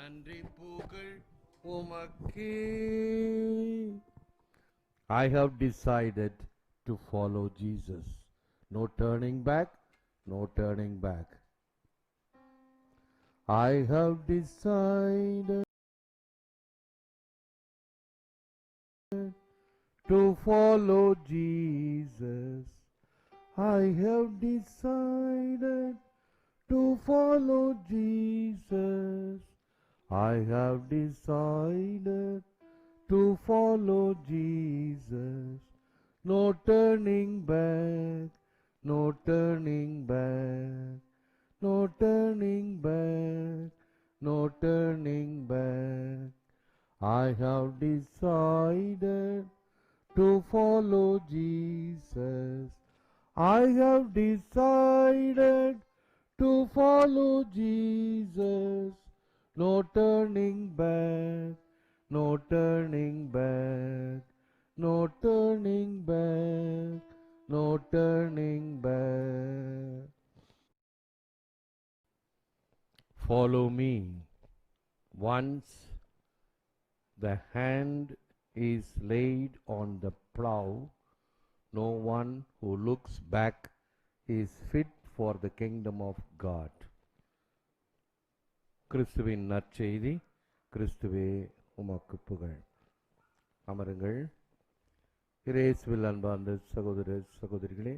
நன்றி புகழ் உமக்கே. I have decided to follow Jesus. No turning back, no turning back. I have decided to follow Jesus. I have decided to follow Jesus. I have decided to follow Jesus. No turning back, no turning back, no turning back, no turning back. I have decided to follow Jesus. I have decided to follow Jesus. No turning back, no turning back, no turning back, no turning back. Follow me. Once the hand is laid on the plow, no one who looks back is fit for the kingdom of God. கிறிஸ்துவின் நற்செய்தி. கிறிஸ்துவே உமக்கு புகழ். அமருங்கள். இயேசுவில் அன்பார்ந்த சகோதர சகோதரிகளே,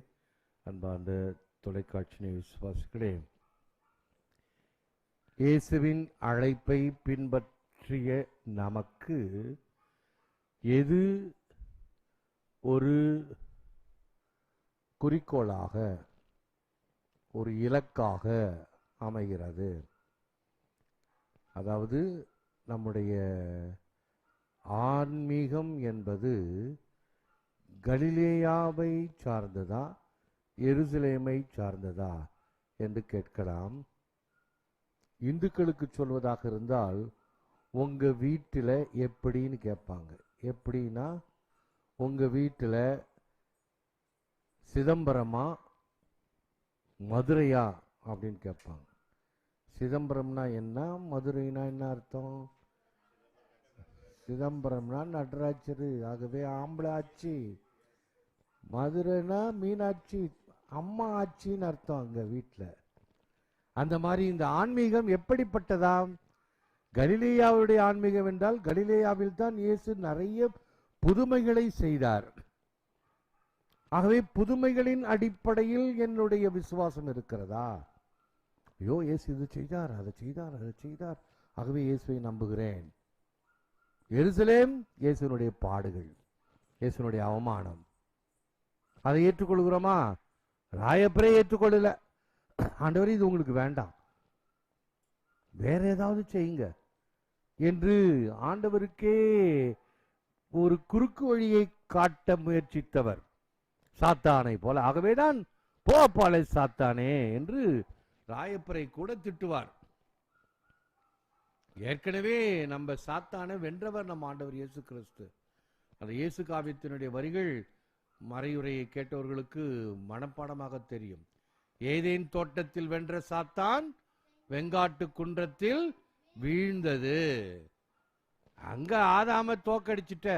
அன்பார்ந்த தொலைக்காட்சி விசுவாசிகளே, இயேசுவின் அழைப்பை பின்பற்றிய நமக்கு எது ஒரு குறிக்கோளாக, ஒரு இலக்காக அமைகிறது? அதாவது நம்முடைய ஆன்மீகம் என்பது கலிலேயாவை சார்ந்ததா, எருசலேமை சார்ந்ததா என்று கேட்கலாம். இந்துக்களுக்கு சொல்வதாக இருந்தால் உங்க வீட்டில் எப்படின்னு கேட்பாங்க. எப்படின்னா, உங்க வீட்டில் சிதம்பரமா மதுரையா அப்படின்னு கேட்பாங்க. சிதம்பரம்னா என்ன, மதுரைனா என்ன அர்த்தம்? சிதம்பரம்னா நடராஜர், ஆகவே ஆம்பளை ஆட்சி. மதுரைனா மீனாட்சி, அம்மா ஆட்சின்னு அர்த்தம் அங்க வீட்டில். அந்த மாதிரி இந்த ஆன்மீகம் எப்படிப்பட்டதாம்? கலிலேயாவுடைய ஆன்மீகம் என்றால் கலிலேயாவில் தான் இயேசு நிறைய புதுமைகளை செய்தார். ஆகவே புதுமைகளின் அடிப்படையில் என்னுடைய விசுவாசம் இருக்கிறதா? ஐயோ, இயேசு இது செய்தார், அதை செய்தார், அதை செய்தார், ஆகவே இயேசுவை நம்புகிறேன். எருசலேம் இயேசுனுடைய பாடுகள், இயேசுனுடைய அவமானம், அதை ஏற்றுக்கொள்கிறோமா? ராயப்பரே ஏற்றுக்கொள்ளல. ஆண்டவரே, இது உங்களுக்கு வேண்டாம், வேற ஏதாவது செய்யுங்க என்று ஆண்டவருக்கே ஒரு குறுக்கு வழியை காட்ட முயற்சித்தவர் சாத்தானை போல. ஆகவேதான் போப்பாலை சாத்தானே என்று ராயப்பரை கூட திட்டுவார். ஏற்கனவே நம்ம சாத்தானை வென்றவர் நம் ஆண்டவர் இயேசு கிறிஸ்து. அந்த இயேசு காவியத்தினுடைய வரிகள் மறையுரையை கேட்டவர்களுக்கு மனப்பாடமாக தெரியும். ஏதேன் தோட்டத்தில் வென்ற சாத்தான் வெங்காட்டு குன்றத்தில் வீழ்ந்தது. அங்க ஆதாம தோக்கடிச்சிட்ட,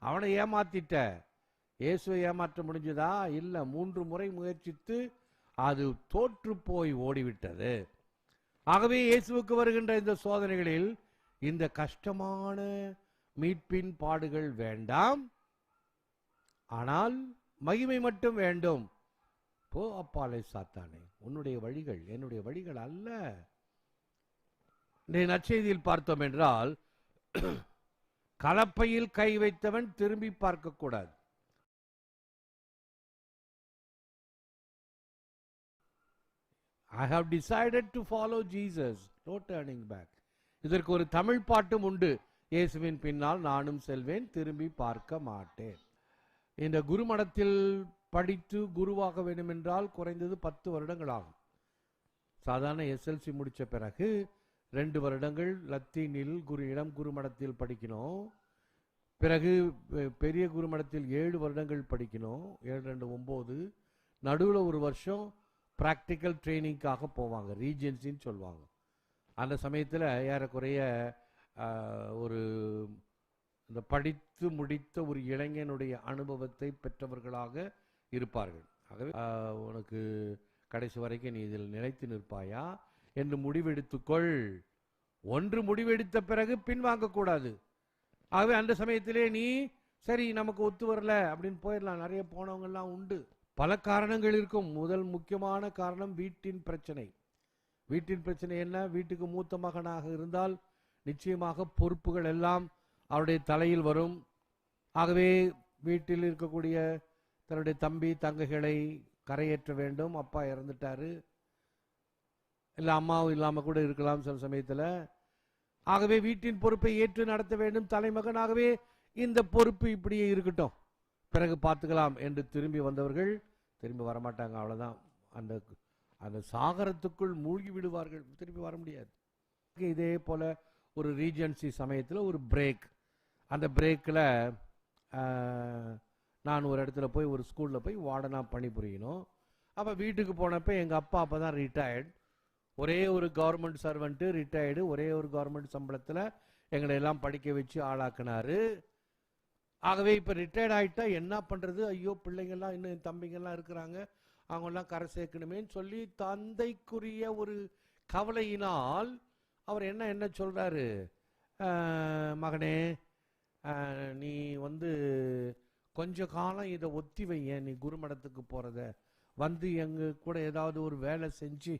அவனை ஏமாத்திட்ட. இயேசுவை ஏமாற்ற முடிஞ்சதா? இல்ல. 3 முறை முயற்சித்து அது தோற்று போய் ஓடிவிட்டது. ஆகவே இயேசுவுக்கு வருகின்ற இந்த சோதனைகளில் இந்த கஷ்டமான மீட்பின் பாடுகள் வேண்டாம், ஆனால் மகிமை மட்டும் வேண்டும். போ அப்பாலே சாத்தானே, உன்னுடைய வழிகள் என்னுடைய வழிகள் அல்ல. நற்செய்தியில் பார்த்தோம் என்றால், கலப்பையில் கை வைத்தவன் திரும்பி பார்க்க கூடாது. I have decided to follow Jesus, no turning back. இதற்கு ஒரு தமிழ் பாட்டும் உண்டு. இயேசுவின் பின்னால் நானும் செல்வேன், திரும்பி பார்க்க மாட்டேன். இந்த குருமடத்தில் படித்து குருவாக வேண்டும் என்றால் குறைந்தது 10 வருடங்கள் ஆகும். சாதாரண SLC முடிச்ச பிறகு 2 வருடங்கள் லத்தீனில் இளம் குருமடத்தில் படிக்கணும். பிறகு பெரிய குருமடத்தில் 7 வருடங்கள் படிக்கணும். 7 2 9. நடுவில் ஒரு வருஷம் பிராக்டிக்கல் ட்ரைனிங்காக போவாங்க, ரீஜென்சின்னு சொல்லுவாங்க. அந்த சமயத்தில் ஏறக்குறைய ஒரு இந்த படித்து முடித்த ஒரு இளைஞனுடைய அனுபவத்தை பெற்றவர்களாக இருப்பார்கள். ஆகவே உனக்கு கடைசி வரைக்கும் நீ இதில் நிலைத்து நிற்பாயா என்று முடிவெடுத்துக்கொள். ஒன்று முடிவெடுத்த பிறகு பின்வாங்கக்கூடாது. ஆகவே அந்த சமயத்திலே நீ சரி நமக்கு ஒத்து வரல அப்படின்னு போயிடலாம். நிறைய போனவங்கெல்லாம் உண்டு. பல காரணங்கள் இருக்கும். முதல் முக்கியமான காரணம் வீட்டின் பிரச்சனை. வீட்டின் பிரச்சனை என்ன? வீட்டுக்கு மூத்த மகனாக இருந்தால் நிச்சயமாக பொறுப்புகள் எல்லாம் அவருடைய தலையில் வரும். ஆகவே வீட்டில் இருக்கக்கூடிய தன்னுடைய தம்பி தங்கைகளை கரையேற்ற வேண்டும். அப்பா இறந்துட்டாரு, இல்லை அம்மாவும் இல்லாமல் கூட இருக்கலாம் சில சமயத்தில். ஆகவே வீட்டின் பொறுப்பை ஏற்று நடத்த வேண்டும் தலைமகன். ஆகவே இந்த பொறுப்பு இப்படியே இருக்கட்டும், பிறகு பார்த்துக்கலாம் என்று திரும்பி வந்தவர்கள் திரும்பி வரமாட்டாங்க. அவ்வளோதான், அந்த அந்த சாகரத்துக்குள் மூழ்கி விடுவார்கள், திரும்பி வர முடியாது. இதே போல் ஒரு ரீஜென்சி சமயத்தில் ஒரு பிரேக். அந்த பிரேக்கில் நான் ஒரு இடத்துல போய் ஒரு ஸ்கூலில் போய் வார்டனாக பணிபுரியணும். அப்போ வீட்டுக்கு போனப்போ எங்கள் அப்பா அப்போ தான் ரிட்டையர்ட். ஒரே ஒரு கவர்மெண்ட் சர்வெண்ட்டு ரிட்டையர்டு. ஒரே ஒரு கவர்மெண்ட் சம்பளத்தில் எங்களை எல்லாம் படிக்க வச்சு ஆளாக்குனாரு. ஆகவே இப்போ ரிட்டையர்ட் ஆகிட்டா என்ன பண்ணுறது? ஐயோ பிள்ளைங்கள்லாம் இன்னும் என் தம்பிங்கள்லாம் இருக்கிறாங்க, அவங்கெல்லாம் கரை சேர்க்கணுமேன்னு சொல்லி தந்தைக்குரிய ஒரு கவலையினால் அவர் என்ன சொல்கிறாரு, மகனே நீ கொஞ்ச காலம் இதை ஒத்தி வைய, நீ குருமடத்துக்கு போகிறத எங்கள் கூட ஏதாவது ஒரு வேலை செஞ்சு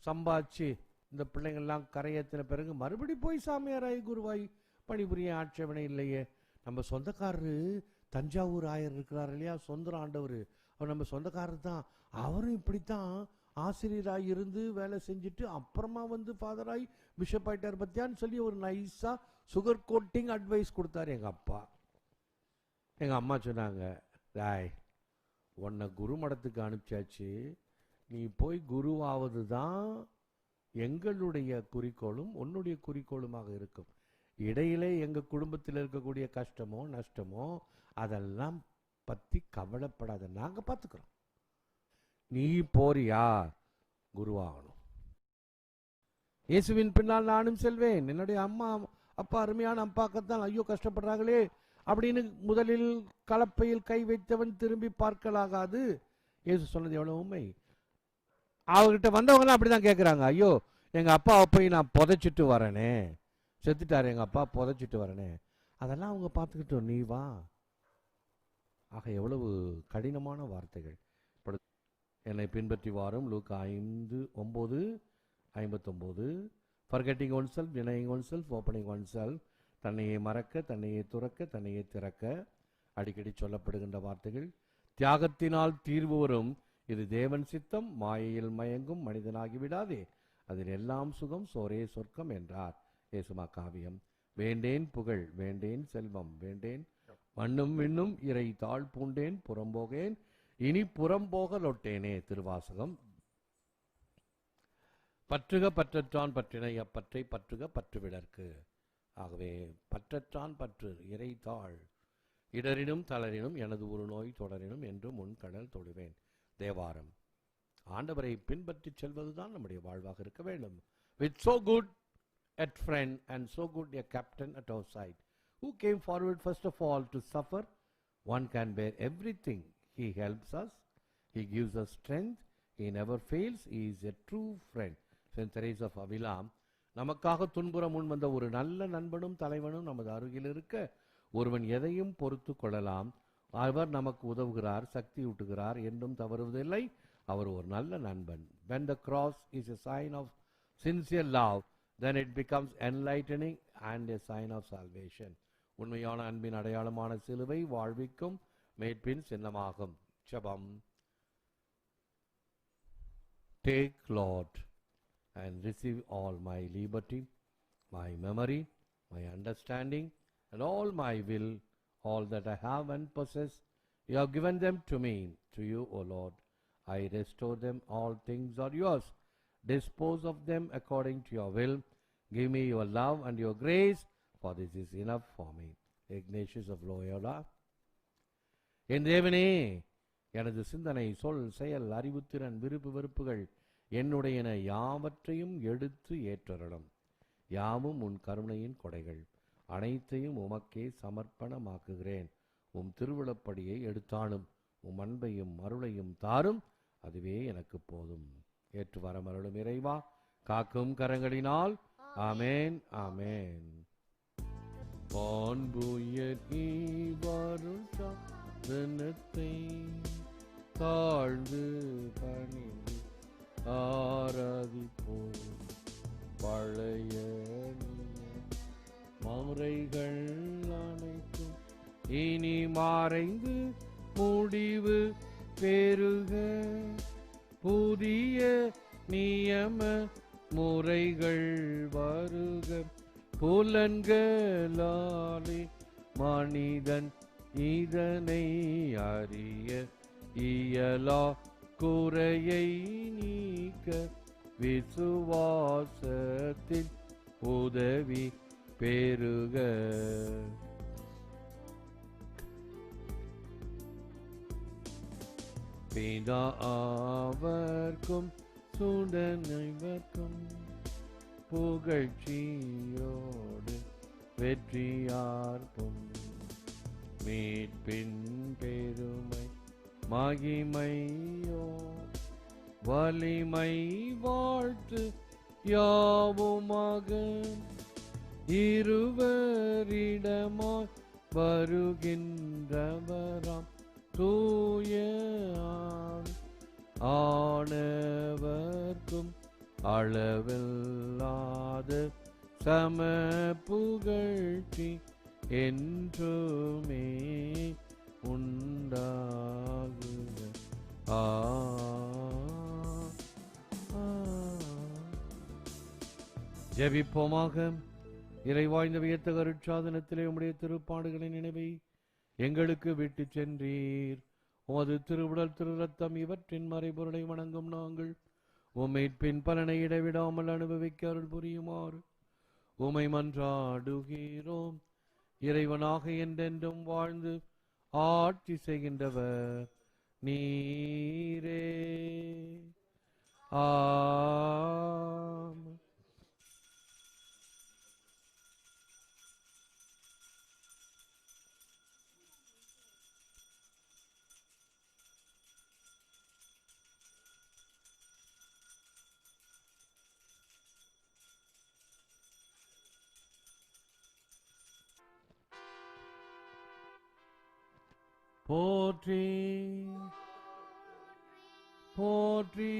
சம்பாதிச்சு இந்த பிள்ளைங்கள்லாம் கரையேற்றின பிறகு மறுபடி போய் சாமியாராய் குருவாய் பணிபுரிய ஆட்சேபனை இல்லையே. நம்ம சொந்தக்காரரு தஞ்சாவூர் ஆயர் இருக்கிறார் இல்லையா, சொந்த ஆண்டவர், அவர் நம்ம சொந்தக்காரர் தான். அவரும் இப்படித்தான் ஆசிரியராக இருந்து வேலை செஞ்சுட்டு அப்புறமா ஃபாதராய் பிஷப் ஆயிட்டார் பத்தியான்னு சொல்லி ஒரு நைஸாக சுகர் கோட்டிங் அட்வைஸ் கொடுத்தாரு எங்கள் அப்பா. எங்கள் அம்மா சொன்னாங்க, ராய் உன்னை குருமடத்துக்கு அனுப்பிச்சாச்சு, நீ போய் குருவாவது தான் எங்களுடைய குறிக்கோளும் உன்னுடைய குறிக்கோளுமாக இருக்கும். இடையிலே எங்கள் குடும்பத்தில் இருக்கக்கூடிய கஷ்டமோ நஷ்டமோ அதெல்லாம் பற்றி கவலைப்படாத, நாங்கள் பார்த்துக்கிறோம். நீ போறியா குருவாகணும், இயேசுவின் பின்னால் நானும் செல்வேன். என்னுடைய அம்மா அப்பா அருமையான அப்பாக்கத்தான் ஐயோ கஷ்டப்படுறாங்களே அப்படின்னு முதலில் கலப்பையில் கை வைத்தவன் திரும்பி பார்க்கலாகாது. இயேசு சொன்னது எவ்வளவு உண்மை. அவர்கிட்ட வந்தவங்கலாம் அப்படிதான் கேட்குறாங்க, ஐயோ எங்கள் அப்பாவை போய் நான் புதைச்சிட்டு வரேனே, செத்துட்டார் எங்கள் அப்பா, புதைச்சிட்டு வரேனே, அதெல்லாம் அவங்க பார்த்துக்கிட்டோம், நீ வா. ஆக எவ்வளவு கடினமான வார்த்தைகள். என்னை பின்பற்றி வாரும், லூக்கா 5:9-59. forgetting oneself, denying oneself, opening oneself. தன்னையே மறக்க, தன்னையே துறக்க, தன்னையே திறக்க அடிக்கடி சொல்லப்படுகின்ற வார்த்தைகள். தியாகத்தினால் தீர்வு வரும், இது தேவன் சித்தம், மாயையில் மயங்கும் மனிதனாகிவிடாதே, அதில் எல்லாம் சுகம், சோரே சொர்க்கம் என்றார் இயேசுமா காவியம். வேண்டேன் புகழ், வேண்டேன் செல்வம், வேண்டேன் மண்ணும் விண்ணும், இறை தாழ் பூண்டேன், புறம்போகேன், இனி புறம்போக லொட்டேனே திருவாசகம். பற்றுக பற்றற்றான் பற்றினை, அப்பற்றை பற்றுக பற்றுவிடற்கு. ஆகவே பற்றற்றான் பற்று, இறை தாழ், இடரினும் தளரினும் எனது ஒரு நோய் தொடரினும் என்று முன்கடல் தொடுவேன். தேவாரம். ஆண்டவரை பின்பற்றி செல்வதுதான் நம்முடைய வாழ்வாக இருக்க வேண்டும். With so good a friend and so good a captain at our side, who came forward first of all to suffer, one can bear everything. He helps us, he gives us strength, he never fails, he is a true friend. Saint Teresa of Avila. நமக்காக துன்புறம் முன் வந்த ஒரு நல்ல நண்பனும் தலைவனும் நமது அருகில் இருக்க ஒருவன் எதையும் பொறுத்து கொள்ளலாம். அவர் நமக்கு உதவுகிறார், சக்தி ஊட்டுகிறார், என்றும் தவறுவதில்லை. அவர் ஒரு நல்ல நண்பன். When the cross is a sign of sincere love, then it becomes enlightening and a sign of salvation. உண்மையான அன்பின் அடையாளமான சிலுவை வாழ்விக்கும் மேற்பின் சின்னமாகும். ஜெபம். Take, Lord, and receive all my liberty, my memory, my understanding, and all my will, all that I have and possess. You have given them to me. To you, O Lord, I restore them. All things are yours. Dispose of them according to your will. Give me your love and your grace, for this is enough for me. Ignatius of Loyola. என் தேவனே, எனது சிந்தனை, சொல், செயல், அறிவுத்திறன், விருப்பு வெறுப்புகள் என்னுடையன யாவற்றையும் எடுத்து ஏற்றருளும். யாவும் உன் கருணையின் கொடைகள், அனைத்தையும் உமக்கே சமர்ப்பணமாக்குகிறேன். உம் திருவிழப்படியை எடுத்தாலும் உம் அன்பையும் அருளையும் தாரும், அதுவே எனக்கு போதும். ஏற்று வரமருளும் இறைவா, காக்கும் கரங்களினால். ஆமேன், ஆமேன். வான்புயர் ஈவாருள் சாதனத்தை தாழ்ந்து பணிந்து ஆராதிப்போம். பழைய முறைகள் அனைத்தும் இனி மறைந்து முடிவு பெறுக. புதிய நியம முறைகள் வருக. புலன்களாலே மனிதன் இதனை அறிய இயலா. குறையை நீக்க விசுவாசத்தின் உதவி பெருக. பிதா அவர்க்கும் சுடனைவர்க்கும் புகழ்ச்சியோடு வெற்றியார்க்கும் மீட்பின் பெருமை மகிமையோ வலிமை வாழ்த்து யாவுமாக இருவரிடமாய் வருகின்றவராம் தூய ஆனவர்க்கும் அளவில்லாத சம புகழ்ச்சி என்றுமே உண்டாகுக. ஜெபிப்போமாக. இறைவாய்ந்த வியத்த அருட்சாதனத்திலே உம்முடைய திருப்பாடுகளின் நினைவை எங்களுக்கு விட்டு சென்றீர். உமது திருவுடல் திரு ரத்தம் இவற்றின் மறைபொருளை வணங்கும் நாங்கள் உம்மைப்பின் பலனை இடைவிடாமல் அனுபவிக்க அருள் புரியுமாறு உம்மை மன்றாடுகிறோம். இறைவனாக என்றென்றும் வாழ்ந்து ஆட்சி செய்கின்றவர் நீரே. ஆமென். போற்றி போற்றி